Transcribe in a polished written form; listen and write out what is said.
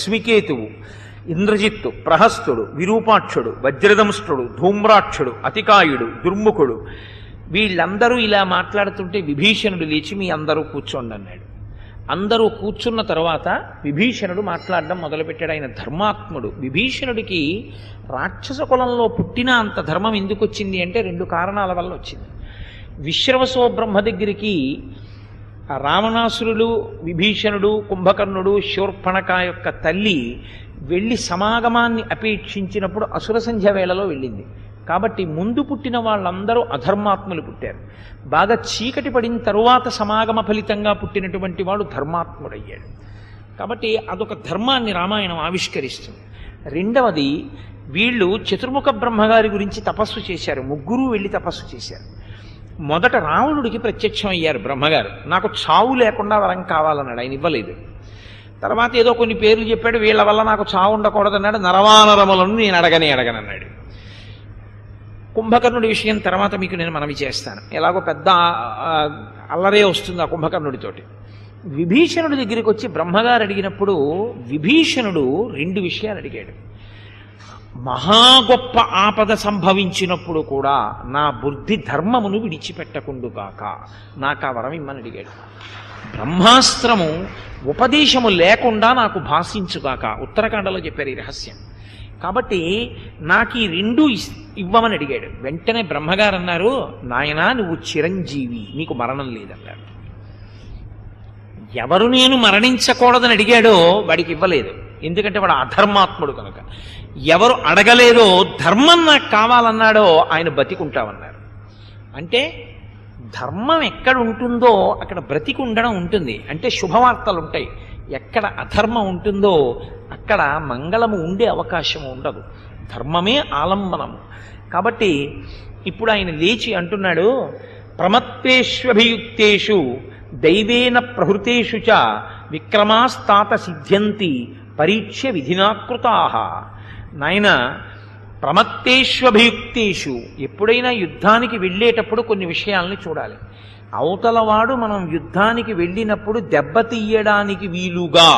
స్మికేతువు, ఇంద్రజిత్తు, ప్రహస్తుడు, విరూపాక్షుడు, వజ్రదంష్ట్రుడు, ధూమ్రాక్షుడు, అతికాయుడు, దుర్ముఖుడు, వీళ్ళందరూ ఇలా మాట్లాడుతుంటే విభీషణుడు లేచి మీ అందరూ కూర్చోండి అన్నాడు. అందరూ కూర్చున్న తర్వాత విభీషణుడు మాట్లాడడం మొదలుపెట్టాడు. ఆయన ధర్మాత్ముడు. విభీషణుడికి రాక్షస కులంలో పుట్టిన అంత ధర్మం ఎందుకు వచ్చింది అంటే 2 కారణాల వల్ల వచ్చింది. విశ్రవసో బ్రహ్మ దగ్గరికి రావణాసురుడు, విభీషణుడు, కుంభకర్ణుడు, శూర్పణఖ యొక్క తల్లి వెళ్ళి సమాగమాన్ని అపేక్షించినప్పుడు అసుర సంధ్య వేళలో వెళ్ళింది. కాబట్టి ముందు పుట్టిన వాళ్ళందరూ అధర్మాత్ములు పుట్టారు. బాగా చీకటి పడిన తరువాత సమాగమ ఫలితంగా పుట్టినటువంటి వాడు ధర్మాత్ముడయ్యాడు. కాబట్టి అదొక ధర్మాన్ని రామాయణం ఆవిష్కరిస్తుంది. రెండవది, వీళ్ళు చతుర్ముఖ బ్రహ్మగారి గురించి తపస్సు చేశారు. ముగ్గురు వెళ్ళి తపస్సు చేశారు. మొదట రావణుడికి ప్రత్యక్షం అయ్యారు బ్రహ్మగారు. నాకు చావు లేకుండా వరం కావాలన్నాడు. ఆయన ఇవ్వలేదు. తర్వాత ఏదో కొన్ని పేర్లు చెప్పాడు. వీళ్ళ వల్ల నాకు చావు ఉండకూడదన్నాడు. నరవానరములను నేను అడగనన్నాడు. కుంభకర్ణుడి విషయం తర్వాత మీకు నేను మనవి చేస్తాను. ఎలాగో పెద్ద అల్లరే వస్తుంది ఆ కుంభకర్ణుడితోటి. విభీషణుడి దగ్గరికి వచ్చి బ్రహ్మగారు అడిగినప్పుడు విభీషణుడు 2 విషయాలు అడిగాడు. మహా గొప్ప ఆపద సంభవించినప్పుడు కూడా నా బుద్ధి ధర్మమును విడిచిపెట్టకుండుగాక నాకు ఆ వరం ఇమ్మని అడిగాడు. బ్రహ్మాస్త్రము ఉపదేశము లేకుండా నాకు భాషించుగాక. ఉత్తరాఖండలో చెప్పారు ఈ రహస్యం. కాబట్టి నాకు ఈ 2 ఇవ్వమని అడిగాడు. వెంటనే బ్రహ్మగారు అన్నారు, నాయనా నువ్వు చిరంజీవి, నీకు మరణం లేదన్నారు. ఎవరు నేను మరణించకూడదని అడిగాడో వాడికి ఇవ్వలేదు. ఎందుకంటే వాడు అధర్మాత్ముడు కనుక. ఎవరు అడగలేదో ధర్మం నాకు కావాలన్నాడో ఆయన బతికుంటామన్నారు. అంటే ధర్మం ఎక్కడ ఉంటుందో అక్కడ బ్రతికి ఉండడం ఉంటుంది. అంటే శుభవార్తలు ఉంటాయి. ఎక్కడ అధర్మం ఉంటుందో అక్కడ మంగళము ఉండే అవకాశం ఉండదు. ధర్మమే ఆలంబనము. కాబట్టి ఇప్పుడు ఆయన లేచి అంటున్నాడు, ప్రమత్తేష్వభియుక్తేషు దైవేన ప్రహృతేషు చ విక్రమాస్తాత సిద్ధ్యంతి పరీక్ష్య విధినాకృతాః. నాయన, ప్రమత్తేష్వభియుక్తేషు, ఎప్పుడైనా యుద్ధానికి వెళ్ళేటప్పుడు కొన్ని విషయాల్ని చూడాలి. అవతలవాడు మనం యుద్ధానికి వెళ్ళినప్పుడు దెబ్బతీయడానికి వీలుగా